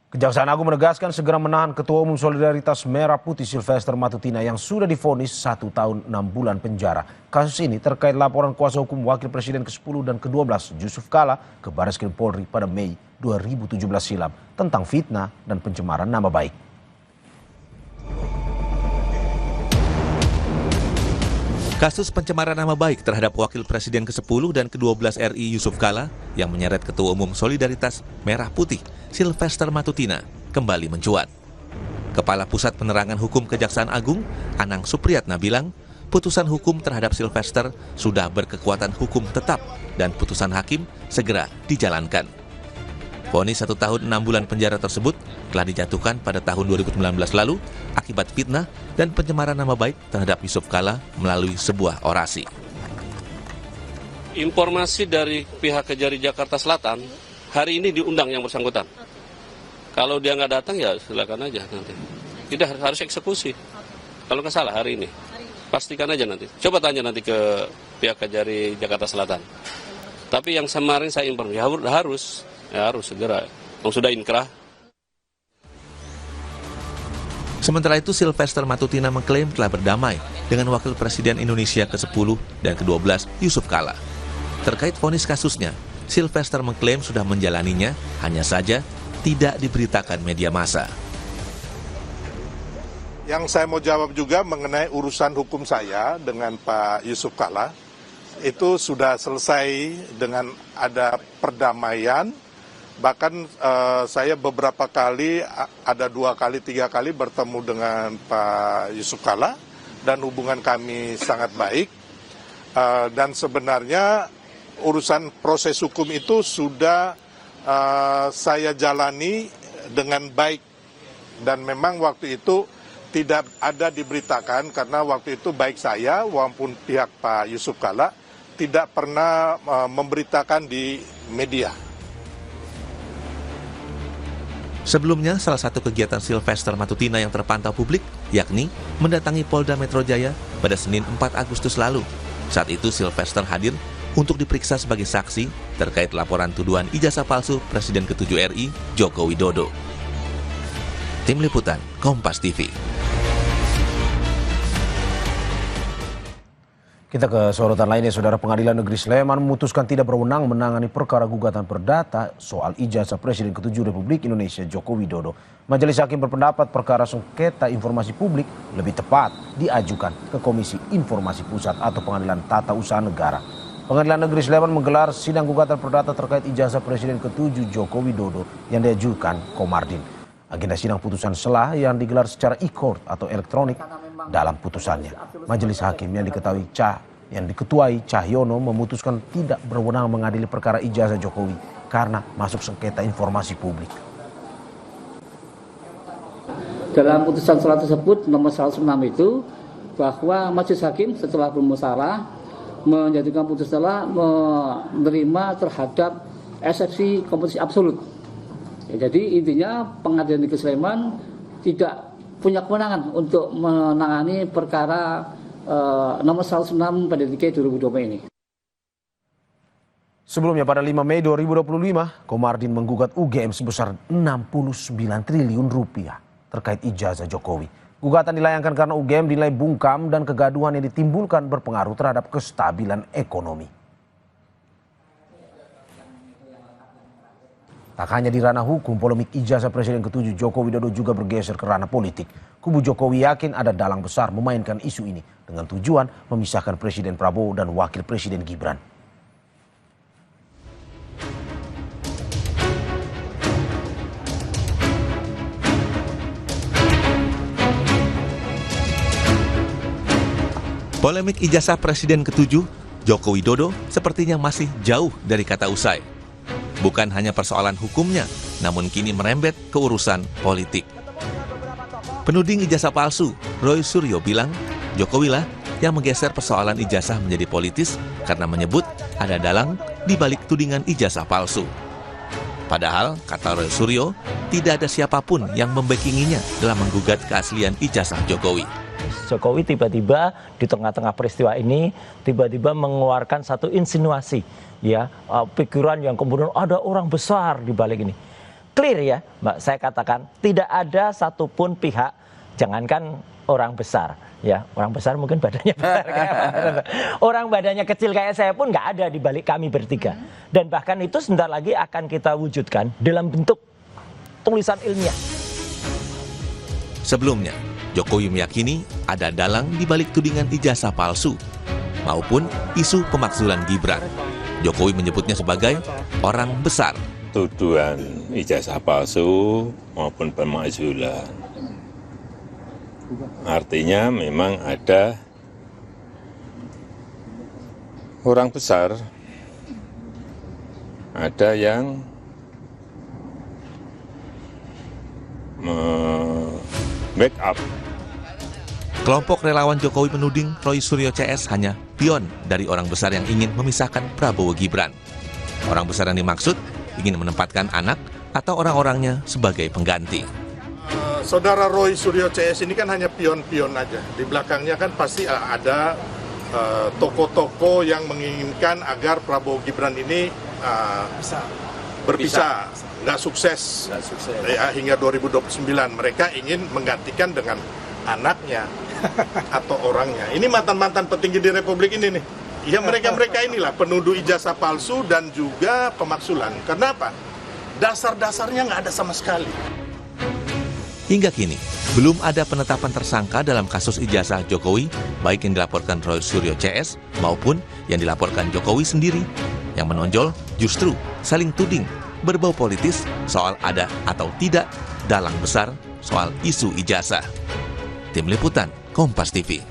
Kejaksaan Agung menegaskan segera menahan Ketua Umum Solidaritas Merah Putih Sylvester Matutina yang sudah divonis 1 tahun 6 bulan penjara. Kasus ini terkait laporan kuasa hukum Wakil Presiden ke-10 dan ke-12 Yusuf Kala ke Barreskrim Polri pada Mei 2017 silam tentang fitnah dan pencemaran nama baik. Kasus pencemaran nama baik terhadap Wakil Presiden ke-10 dan ke-12 RI Yusuf Kala yang menyeret Ketua Umum Solidaritas Merah Putih Sylvester Matutina kembali mencuat. Kepala Pusat Penerangan Hukum Kejaksaan Agung, Anang Supriyatna bilang, putusan hukum terhadap Sylvester sudah berkekuatan hukum tetap dan putusan hakim segera dijalankan. Vonis 1 tahun 6 bulan penjara tersebut telah dijatuhkan pada tahun 2019 lalu akibat fitnah dan pencemaran nama baik terhadap Yusuf Kala melalui sebuah orasi. Informasi dari pihak Kejari Jakarta Selatan, hari ini diundang yang bersangkutan. Kalau dia nggak datang ya silakan aja nanti. Tidak harus eksekusi. Kalau nggak salah hari ini. Pastikan aja nanti. Coba tanya nanti ke pihak Kejari Jakarta Selatan. Tapi yang kemarin saya informasi harus segera. Yang sudah inkrah. Sementara itu, Sylvester Matutina mengklaim telah berdamai dengan Wakil Presiden Indonesia ke-10 dan ke-12 Yusuf Kala. Terkait vonis kasusnya, Sylvester mengklaim sudah menjalaninya, hanya saja tidak diberitakan media massa. Yang saya mau jawab juga mengenai urusan hukum saya dengan Pak Yusuf Kala, itu sudah selesai dengan ada perdamaian. Bahkan saya beberapa kali, ada 2 kali, 3 kali bertemu dengan Pak Yusuf Kala dan hubungan kami sangat baik. Dan sebenarnya urusan proses hukum itu sudah saya jalani dengan baik. Dan memang waktu itu tidak ada diberitakan karena waktu itu baik saya maupun pihak Pak Yusuf Kala tidak pernah memberitakan di media. Sebelumnya, salah satu kegiatan Sylvester Matutina yang terpantau publik, yakni mendatangi Polda Metro Jaya pada Senin 4 Agustus lalu. Saat itu Sylvester hadir untuk diperiksa sebagai saksi terkait laporan tuduhan ijazah palsu Presiden ke-7 RI Joko Widodo. Tim Liputan, Kompas TV. Kita ke sorotan lainnya, Saudara. Pengadilan Negeri Sleman memutuskan tidak berwenang menangani perkara gugatan perdata soal ijazah Presiden ke-7 Republik Indonesia Joko Widodo. Majelis Hakim berpendapat perkara sengketa informasi publik lebih tepat diajukan ke Komisi Informasi Pusat atau Pengadilan Tata Usaha Negara. Pengadilan Negeri Sleman menggelar sidang gugatan perdata terkait ijazah Presiden ke-7 Joko Widodo yang diajukan Komardin. Agenda sidang putusan selah yang digelar secara e-court atau elektronik. Dalam putusannya, Majelis Hakim yang diketuai Cahyono memutuskan tidak berwenang mengadili perkara ijazah Jokowi karena masuk sengketa informasi publik. Dalam putusan selah tersebut nomor 106 itu bahwa Majelis Hakim setelah bermusyawarah menjatuhkan putusan selah menerima terhadap eksepsi kompetisi absolut. Ya, jadi intinya Pengadilan Negeri Sleman tidak punya kewenangan untuk menangani perkara nomor 106 pada DKI 2020 ini. Sebelumnya pada 5 Mei 2025, Komardin menggugat UGM sebesar 69 triliun rupiah terkait ijazah Jokowi. Gugatan dilayangkan karena UGM dinilai bungkam dan kegaduhan yang ditimbulkan berpengaruh terhadap kestabilan ekonomi. Tak hanya di ranah hukum, polemik ijazah Presiden ke-7 Joko Widodo juga bergeser ke ranah politik. Kubu Jokowi yakin ada dalang besar memainkan isu ini dengan tujuan memisahkan Presiden Prabowo dan Wakil Presiden Gibran. Polemik ijazah Presiden ke-7 Joko Widodo sepertinya masih jauh dari kata usai. Bukan hanya persoalan hukumnya, namun kini merembet ke urusan politik. Penuding ijazah palsu, Roy Suryo bilang, Jokowi lah yang menggeser persoalan ijazah menjadi politis karena menyebut ada dalang di balik tudingan ijazah palsu. Padahal, kata Roy Suryo, tidak ada siapapun yang membackinginya dalam menggugat keaslian ijazah Jokowi. Jokowi tiba-tiba di tengah-tengah peristiwa ini tiba-tiba mengeluarkan satu insinuasi, ya, pikiran yang kemudian ada orang besar di balik ini. clear ya, Mbak, saya katakan tidak ada satupun pihak, jangankan orang besar, ya orang besar mungkin badannya besar, orang badannya kecil kayak saya pun nggak ada di balik kami bertiga. Dan bahkan itu sebentar lagi akan kita wujudkan dalam bentuk tulisan ilmiah. Sebelumnya, Jokowi meyakini ada dalang di balik tudingan ijazah palsu maupun isu pemakzulan Gibran. Jokowi menyebutnya sebagai orang besar. Tuduhan ijazah palsu maupun pemakzulan. Artinya memang ada orang besar, ada yang backup. Kelompok relawan Jokowi menuding Roy Suryo CS hanya pion dari orang besar yang ingin memisahkan Prabowo Gibran. Orang besar yang dimaksud ingin menempatkan anak atau orang-orangnya sebagai pengganti. Saudara Roy Suryo CS ini kan hanya pion-pion aja. Di belakangnya kan pasti ada tokoh-tokoh yang menginginkan agar Prabowo Gibran ini berpisah, nggak sukses. Ya, hingga 2029. Mereka ingin menggantikan dengan anaknya atau orangnya. Ini mantan-mantan petinggi di Republik ini nih. Ya mereka inilah penuduh ijazah palsu dan juga pemakzulan. Kenapa? Dasar-dasarnya nggak ada sama sekali. Hingga kini, belum ada penetapan tersangka dalam kasus ijazah Jokowi, baik yang dilaporkan Roy Suryo CS maupun yang dilaporkan Jokowi sendiri. Yang menonjol justru saling tuding, berbau politis soal ada atau tidak dalang besar soal isu ijazah. Tim Liputan, Kompas TV.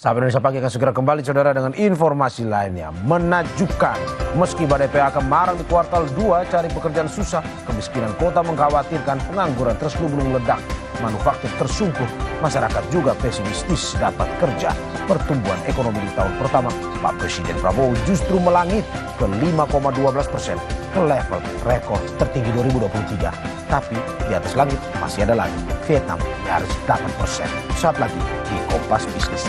Sahabat Indonesia Pagi akan segera kembali saudara dengan informasi lainnya. Menakjubkan, meski badai PHK marang di kuartal 2 cari pekerjaan susah, kemiskinan kota mengkhawatirkan, pengangguran terus belum meledak, manufaktur tersungkur, masyarakat juga pesimistis dapat kerja. Pertumbuhan ekonomi di tahun pertama Pak Presiden Prabowo justru melangit ke 5,12%, ke level rekor tertinggi 2023. Tapi di atas langit masih ada lagi, Vietnam nyaris 8%. Saat lagi di Kompas Bisnis.